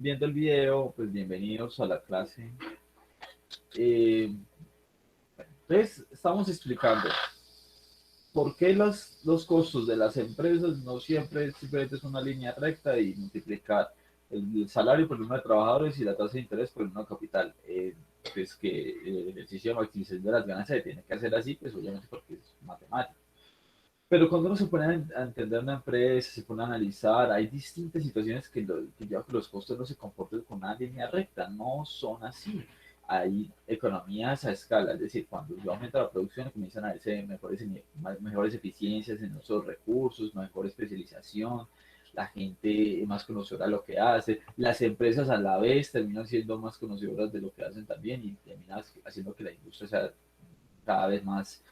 viendo el video, pues bienvenidos a la clase. Eh, entonces, estamos explicando por qué los costos de las empresas no siempre simplemente es una línea recta y multiplicar el salario por el número de trabajadores y la tasa de interés por el número de capital. Pues que el ejercicio de maximización de las ganancias se tiene que hacer así, pues obviamente porque es matemático. Pero cuando uno se pone a entender una empresa, se pone a analizar, hay distintas situaciones que llevan que los costos no se comporten con una línea recta, no son así. Hay economías a escala, es decir, cuando yo aumento la producción, comienzan a verse mejores eficiencias en nuestros recursos, mejor especialización, la gente es más conocedora de lo que hace, las empresas a la vez terminan siendo más conocedoras de lo que hacen también y terminan haciendo que la industria sea cada vez más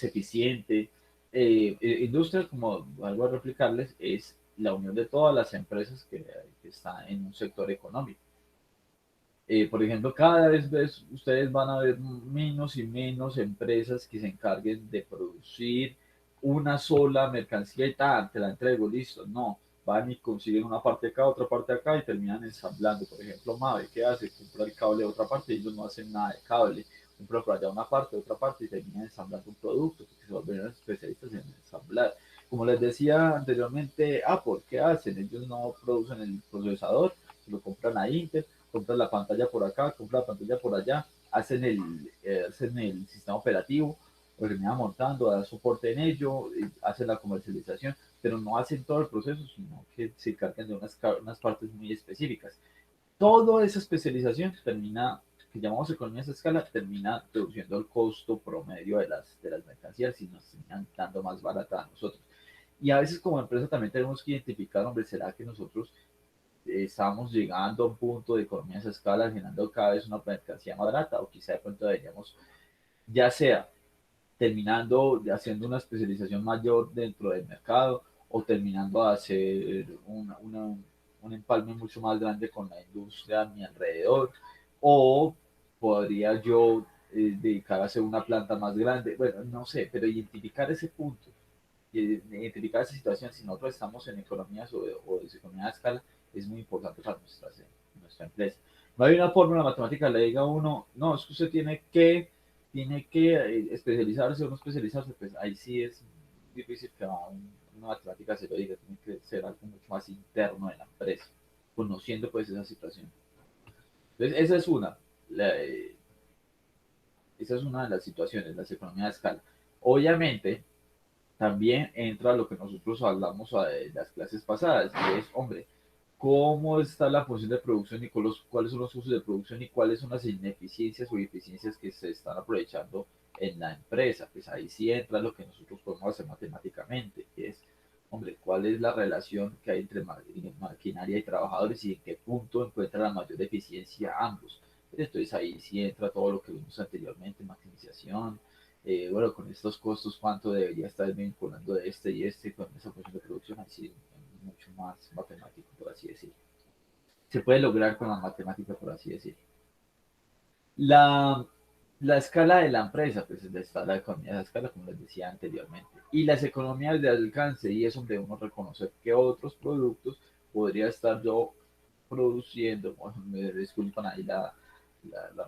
eficiente. Industria, como algo a replicarles, es la unión de todas las empresas que están en un sector económico. Por ejemplo, cada vez ustedes van a ver menos y menos empresas que se encarguen de producir una sola mercancía y tal, te la entrego, listo. No, van y consiguen una parte acá, otra parte acá y terminan ensamblando. Por ejemplo, Mave, ¿qué hace? Compra el cable de otra parte y ellos no hacen nada de cable. Compra por allá una parte, otra parte y terminan ensamblando un producto porque se vuelven especialistas en ensamblar. Como les decía anteriormente, Apple, ¿qué hacen? Ellos no producen el procesador, se lo compran a Intel, compran la pantalla por acá, compran la pantalla por allá, hacen el sistema operativo, lo terminan montando, dan soporte en ello, hacen la comercialización, pero no hacen todo el proceso, sino que se encargan de unas partes muy específicas. Toda esa especialización termina, que llamamos economía a escala, termina reduciendo el costo promedio de las mercancías y nos terminan dando más barata a nosotros. Y a veces como empresa también tenemos que identificar, hombre, ¿será que nosotros estamos llegando a un punto de economía a escala, generando cada vez una mercancía más barata? O quizá de pronto deberíamos, ya sea terminando haciendo una especialización mayor dentro del mercado o terminando a hacer un empalme mucho más grande con la industria a mi alrededor, o podría yo dedicar a hacer una planta más grande. Bueno, no sé, pero identificar ese punto, identificar esa situación, si nosotros estamos en economías o deseconomía de escala, es muy importante para nuestra empresa. No hay una fórmula matemática que le diga a uno, no, es que usted tiene que especializarse o no especializarse, pues ahí sí es difícil que una matemática se lo diga, tiene que ser algo mucho más interno de la empresa, conociendo pues esa situación. Entonces, esa es una de las situaciones, las economías de escala. Obviamente, también entra lo que nosotros hablamos en las clases pasadas, y es, hombre, cómo está la función de producción y cuáles son los usos de producción y cuáles son las ineficiencias o eficiencias que se están aprovechando en la empresa. Pues ahí sí entra lo que nosotros podemos hacer matemáticamente, que es, hombre, cuál es la relación que hay entre maquinaria y trabajadores y en qué punto encuentra la mayor eficiencia ambos. Entonces ahí sí entra todo lo que vimos anteriormente, maximización, bueno, con estos costos, cuánto debería estar vinculando de este y este con esa función de producción, así mucho más matemático, por así decirlo. Se puede lograr con la matemática, por así decirlo. La, la escala de la empresa, pues está la economía de la escala, como les decía anteriormente. Y las economías de alcance, y es donde uno reconoce que otros productos podría estar yo produciendo, bueno, me disculpan ahí la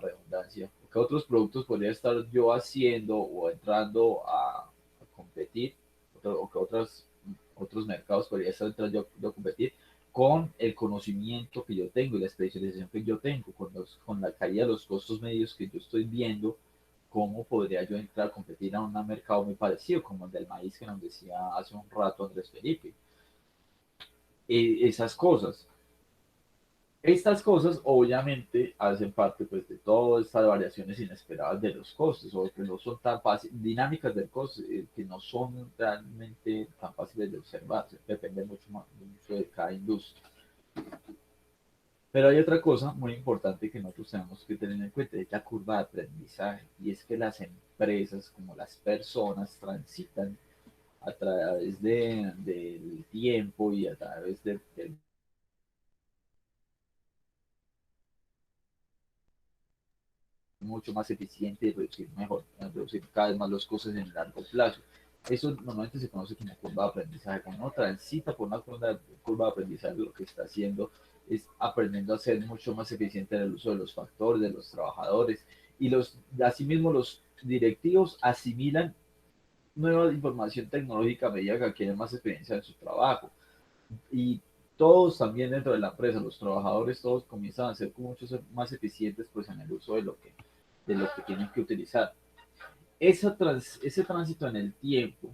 redundancia, que otros productos podría estar yo haciendo o entrando a competir, o que otros mercados podría estar entrando yo a competir con el conocimiento que yo tengo y la especialización que yo tengo, con la caída de los costos medios que yo estoy viendo, cómo podría yo entrar a competir a un mercado muy parecido, como el del maíz que nos decía hace un rato Andrés Felipe. Esas cosas. Estas cosas obviamente hacen parte pues, de todas estas variaciones inesperadas de los costos, o que no son tan fáciles, dinámicas del costo, que no son realmente tan fáciles de observar, depende mucho de cada industria. Pero hay otra cosa muy importante que nosotros tenemos que tener en cuenta, es la curva de aprendizaje, y es que las empresas, como las personas, transitan a través del tiempo y a través del mucho más eficiente y reducir mejor, reducir cada vez más los costos en el largo plazo. Eso normalmente se conoce como curva de aprendizaje. Cuando uno transita por una curva de aprendizaje, lo que está haciendo es aprendiendo a ser mucho más eficiente en el uso de los factores, de los trabajadores, y asimismo los directivos asimilan nueva información tecnológica a medida que adquieren más experiencia en su trabajo. Y todos también dentro de la empresa, los trabajadores, todos comienzan a ser mucho más eficientes pues en el uso de lo que tienen que utilizar. Ese tránsito en el tiempo,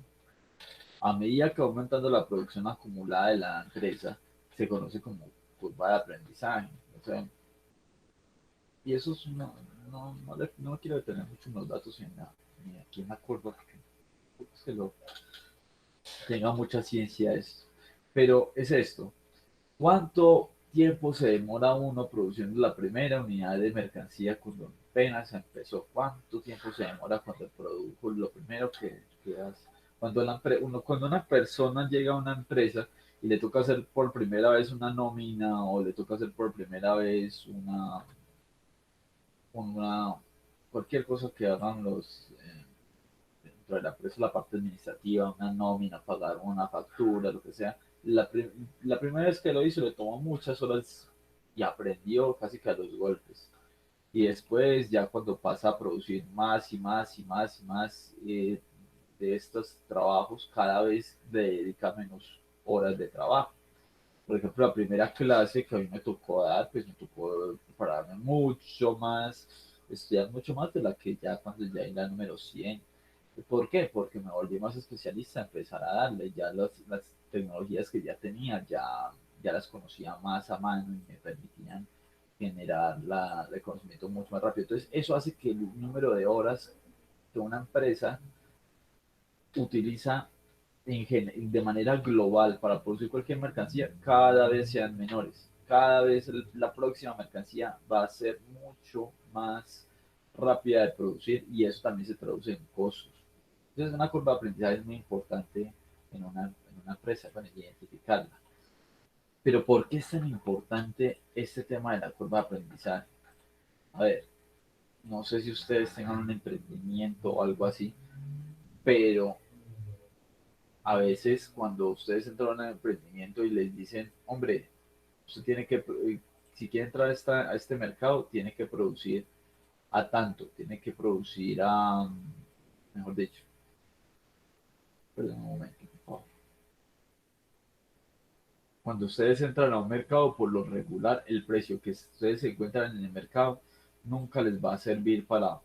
a medida que va aumentando la producción acumulada de la empresa, se conoce como curva de aprendizaje. O sea, y eso es no quiero detener mucho en los datos ni aquí en la curva, porque es que lo tenga mucha ciencia esto. Pero es esto, ¿cuánto tiempo se demora uno produciendo la primera unidad de mercancía cuando apenas empezó? ¿Cuánto tiempo se demora cuando produjo lo primero que hace? Cuando una persona llega a una empresa y le toca hacer por primera vez una nómina o le toca hacer por primera vez una cualquier cosa que hagan dentro de la empresa, la parte administrativa, una nómina, pagar una factura, lo que sea. La primera vez que lo hizo le tomó muchas horas y aprendió casi que a los golpes. Y después, ya cuando pasa a producir más y más y más y más de estos trabajos, cada vez le dedica menos horas de trabajo. Por ejemplo, la primera clase que a mí me tocó dar, pues me tocó prepararme mucho más, estudiar mucho más de la que ya cuando ya era número 100. ¿Por qué? Porque me volví más especialista, empezar a darle ya las tecnologías que ya tenía, ya las conocía más a mano y me permitían generar el conocimiento mucho más rápido. Entonces, eso hace que el número de horas que una empresa utiliza de manera global para producir cualquier mercancía cada vez sean menores. Cada vez la próxima mercancía va a ser mucho más rápida de producir y eso también se traduce en costos. Entonces, una curva de aprendizaje es muy importante en una empresa para identificarla. Pero ¿por qué es tan importante este tema de la curva de aprendizaje? A ver, no sé si ustedes tengan un emprendimiento o algo así, pero a veces cuando ustedes entran a un emprendimiento y les dicen, hombre, usted tiene que, si quiere entrar a este mercado, tiene que producir a tanto, tiene que producir a, mejor dicho, perdón un momento, por favor. Cuando ustedes entran a un mercado, por lo regular, el precio que ustedes se encuentran en el mercado nunca les va a servir para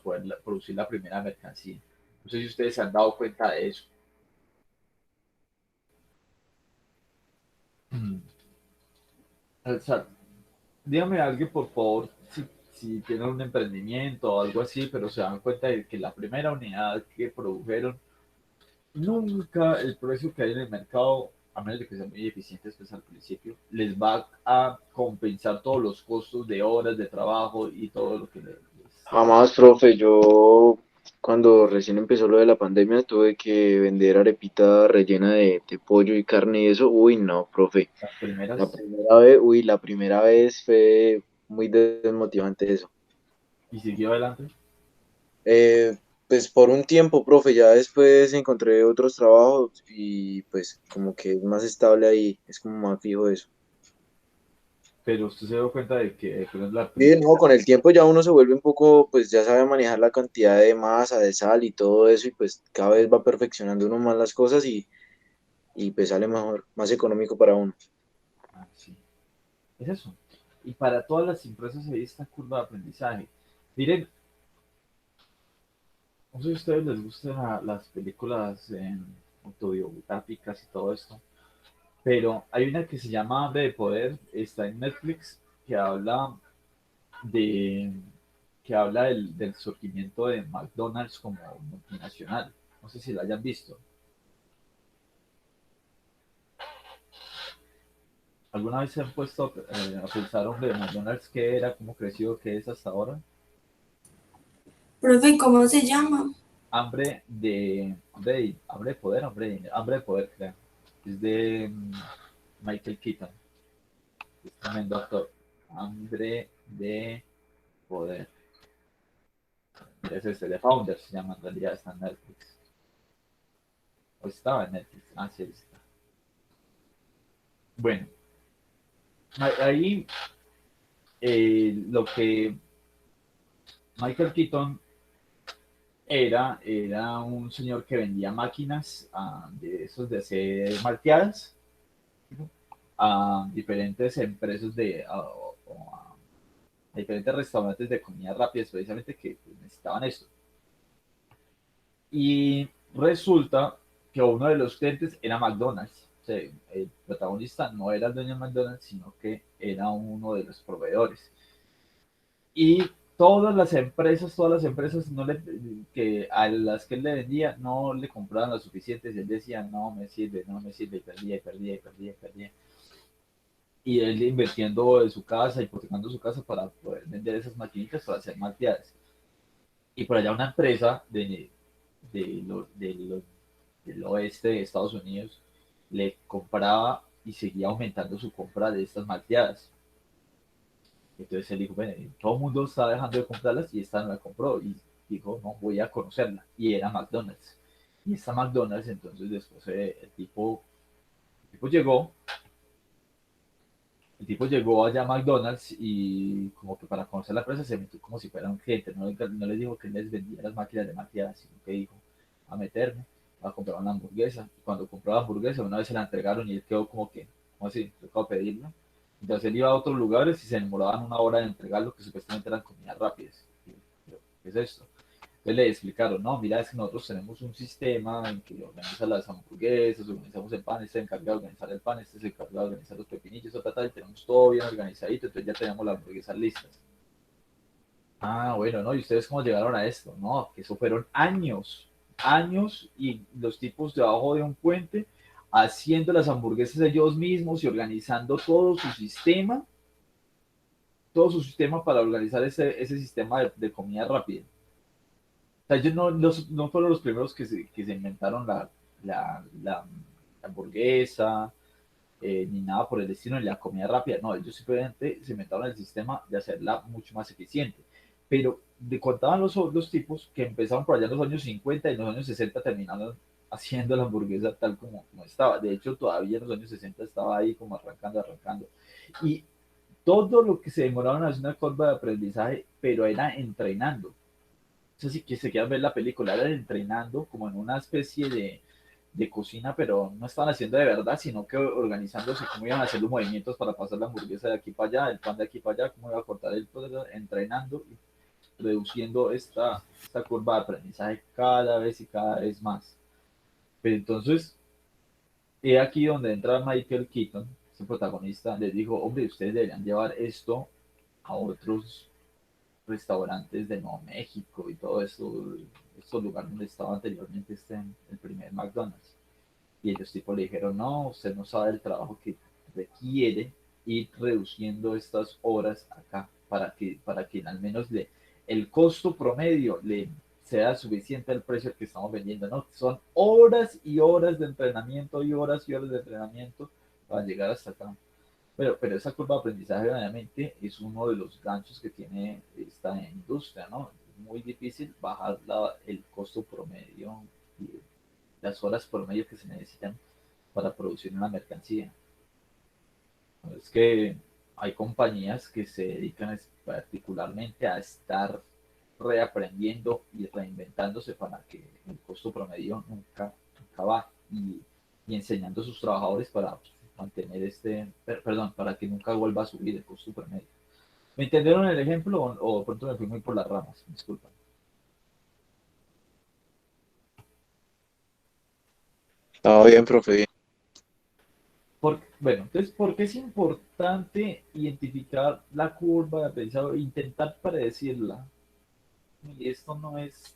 poder producir la primera mercancía. No sé si ustedes se han dado cuenta de eso. O sea, dígame a alguien, por favor, si tienen un emprendimiento o algo así, pero se dan cuenta de que la primera unidad que produjeron, nunca el precio que hay en el mercado, a menos de que sean muy eficientes pues, al principio, les va a compensar todos los costos de horas de trabajo y todo lo que les Jamás, profe, yo cuando recién empezó lo de la pandemia tuve que vender arepita rellena de pollo y carne y eso, uy, no, profe, las la primeras primera vez, uy, la primera vez fue muy desmotivante eso. y siguió adelante. Eh, pues por un tiempo, profe, ya después encontré otros trabajos y pues como que es más estable ahí, es como más fijo eso. Pero usted se dio cuenta de que no es la Sí, primera. no, con el tiempo ya uno se vuelve un poco, pues ya sabe manejar la cantidad de masa, de sal y todo eso y pues cada vez va perfeccionando uno más las cosas y pues sale mejor, más económico para uno. Ah, sí. Es eso. Y para todas las empresas hay esta curva de aprendizaje. Miren, no sé si a ustedes les gustan las películas autobiográficas y todo esto, pero hay una que se llama Hambre de Poder, está en Netflix, que habla de del surgimiento de McDonald's como multinacional. No sé si la hayan visto. ¿Alguna vez se han puesto a pensar, hombre, McDonald's qué era, cómo creció, qué es hasta ahora? Profe, ¿cómo se llama? Hambre de poder, hambre de poder, creo. Es de Michael Keaton, es tremendo actor. Hambre de poder. Es este, de Founders, se llama en realidad, está en Netflix. O estaba en Netflix, sí, está. Bueno, ahí lo que Michael Keaton era un señor que vendía máquinas de esos de hacer malteadas a diferentes empresas a diferentes restaurantes de comida rápida, precisamente que pues, necesitaban esto. Y resulta que uno de los clientes era McDonald's. O sea, el protagonista no era el dueño de McDonald's, sino que era uno de los proveedores. Y todas las empresas que a las que él le vendía no le compraban lo suficiente. Y él decía, no me sirve, no me sirve, y perdía, y perdía, y perdía, y perdía. Y él invirtiendo en su casa, hipotecando su casa para poder vender esas maquinitas para hacer malteadas. Y por allá una empresa de lo- de lo- del oeste de Estados Unidos le compraba y seguía aumentando su compra de estas malteadas. Entonces él dijo, bueno, todo el mundo está dejando de comprarlas y esta no la compró. Y dijo, no, voy a conocerla. Y era McDonald's. Y esta McDonald's, entonces después llegó, el tipo llegó allá a McDonald's y como que para conocer la empresa se metió como si fuera un cliente. No les dijo que les vendía las máquinas de malteadas, sino que dijo, a meterme, a comprar una hamburguesa. Y cuando compró la hamburguesa, una vez se la entregaron y él quedó como que, ¿cómo así? Tocó pedirla. Entonces él iba a otros lugares y se demoraban una hora en entregarlo, que supuestamente eran comidas rápidas. ¿Qué es esto? Entonces le explicaron, no, mira, es que nosotros tenemos un sistema en que organiza las hamburguesas, organizamos el pan, este se encarga de organizar el pan, este se encarga de organizar los pepinillos, y tenemos todo bien organizadito, entonces ya tenemos las hamburguesas listas. Ah, bueno, ¿no? ¿Y ustedes cómo llegaron a esto? No, que eso fueron años, años y los tipos debajo de un puente haciendo las hamburguesas ellos mismos y organizando todo su sistema para organizar ese sistema de comida rápida. O sea, ellos no fueron los primeros que se inventaron la hamburguesa, ni nada por el estilo, ni la comida rápida. No, ellos simplemente se inventaron el sistema de hacerla mucho más eficiente. Pero contaban los tipos que empezaron por allá en los años 50 y en los años 60 terminaron haciendo la hamburguesa tal como estaba. De hecho, todavía en los años 60 estaba ahí como arrancando, arrancando. Y todo lo que se demoraron es una curva de aprendizaje, pero era entrenando. Sé si que se quieran ver la película, era entrenando como en una especie de cocina, pero no estaban haciendo de verdad, sino que organizándose cómo iban a hacer los movimientos para pasar la hamburguesa de aquí para allá, el pan de aquí para allá, cómo iba a cortar el poder, entrenando y reduciendo esta curva de aprendizaje cada vez y cada vez más. Pero entonces, he aquí donde entra Michael Keaton, su protagonista, les dijo, hombre, ustedes deberían llevar esto a otros restaurantes de Nuevo México y todo eso, estos lugares donde estaba anteriormente el primer McDonald's. Y ellos tipo le dijeron, no, usted no sabe el trabajo que requiere ir reduciendo estas horas acá para que al menos el costo promedio le sea suficiente al precio que estamos vendiendo, ¿no? Son horas y horas de entrenamiento y horas de entrenamiento para llegar hasta acá. Pero esa curva de aprendizaje obviamente es uno de los ganchos que tiene esta industria, ¿no? Es muy difícil bajar el costo promedio y las horas promedio que se necesitan para producir una mercancía. Es que hay compañías que se dedican particularmente a estar reaprendiendo y reinventándose para que el costo promedio nunca va y enseñando a sus trabajadores para mantener perdón, para que nunca vuelva a subir el costo promedio. ¿Me entendieron el ejemplo o de pronto me fui muy por las ramas? Disculpa. Todo bien, profe, bien. Bueno, entonces, ¿por qué es importante identificar la curva de aprendizaje e intentar predecirla? Y esto no está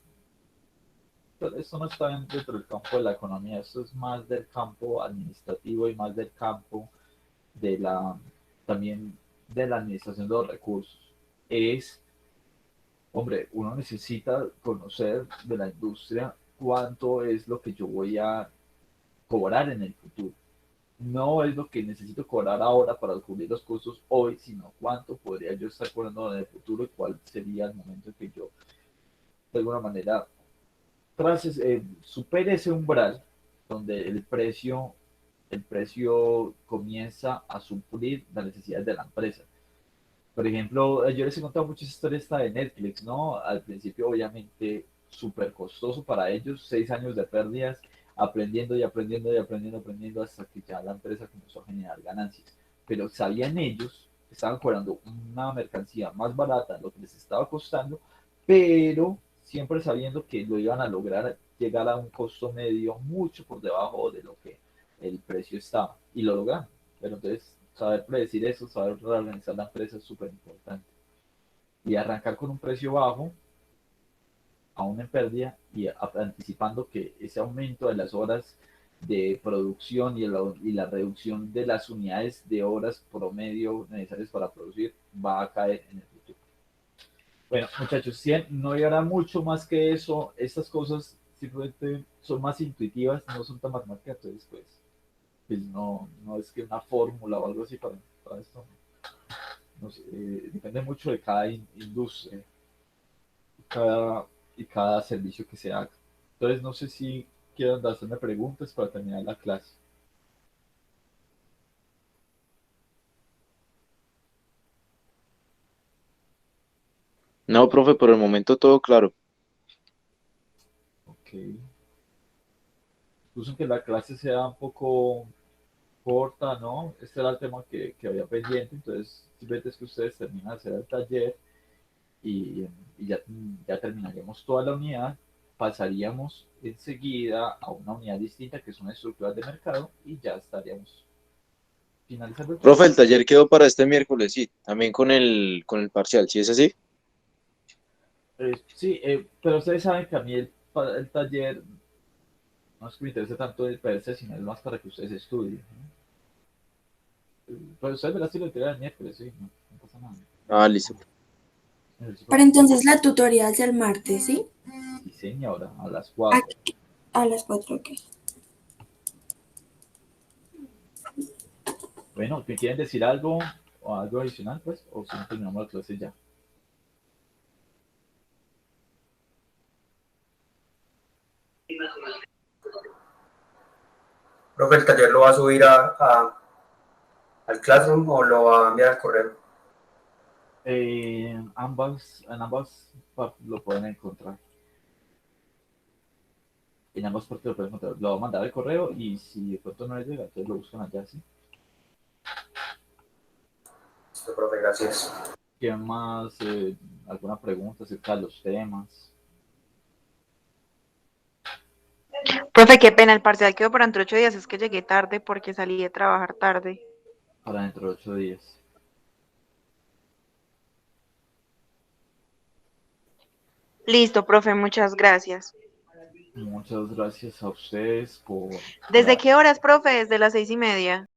dentro del campo de la economía, esto es más del campo administrativo y más del campo de también de la administración de los recursos. Es, hombre, uno necesita conocer de la industria cuánto es lo que yo voy a cobrar en el futuro. No es lo que necesito cobrar ahora para cubrir los costos hoy, sino cuánto podría yo estar cobrando en el futuro y cuál sería el momento en que yo, de alguna manera, supere ese umbral donde el precio el precio comienza a suplir las necesidades de la empresa. Por ejemplo, yo les he contado muchas historias esta de Netflix, ¿no? Al principio, obviamente, súper costoso para ellos, 6 años de pérdidas, aprendiendo y aprendiendo y aprendiendo, aprendiendo, hasta que ya la empresa comenzó a generar ganancias. Pero sabían ellos que estaban cobrando una mercancía más barata de lo que les estaba costando, pero siempre sabiendo que lo iban a lograr llegar a un costo medio mucho por debajo de lo que el precio estaba. Y lo lograron. Pero entonces, saber predecir eso, saber reorganizar la empresa es súper importante. Y arrancar con un precio bajo, aún en pérdida, y anticipando que ese aumento de las horas de producción y la reducción de las unidades de horas promedio necesarias para producir va a caer en el futuro. Bueno, muchachos, no llegará mucho más que eso. Estas cosas simplemente son más intuitivas, no son tan matemáticas, entonces pues no es que una fórmula o algo así para esto. No sé, depende mucho de cada industria y cada servicio que se haga. Entonces, no sé si quieran hacerme preguntas para terminar la clase. No, profe, por el momento todo claro. Ok. Incluso que la clase sea un poco corta, ¿no? Este era el tema que había pendiente, entonces simplemente es que ustedes terminan de hacer el taller y, y ya terminaríamos toda la unidad, pasaríamos enseguida a una unidad distinta que son estructuras de mercado y ya estaríamos finalizando el Profe, curso. el taller quedó para este miércoles, sí, también con el parcial, ¿sí es así? Sí, pero ustedes saben que a mí el taller no es que me interese tanto el perse, sino es más para que ustedes estudien, ¿no? Pero ustedes verán si lo tiran el miércoles, sí, no pasa nada. Ah, listo. Pero entonces la tutoría es el martes, ¿sí? Sí, señora, a las A, 4. a las 4, ok. Bueno, ¿me quieren decir algo o algo adicional, pues? O si no terminamos la clase ya. Profe, ¿el taller lo va a subir al Classroom o lo va a enviar al correo? En ambas partes lo pueden encontrar. En ambas partes lo pueden encontrar. Lo voy a mandar al correo y si de pronto no les llega, entonces lo buscan allá, ¿sí? Listo, profe, gracias. ¿Qué más? ¿Alguna pregunta acerca de los temas? Profe, qué pena, el parcial quedó para entre 8 días, es que llegué tarde porque salí de trabajar tarde. Para dentro de 8 días. Listo, profe, muchas gracias. Muchas gracias a ustedes por ¿Desde qué horas, profe? Desde las 6:30.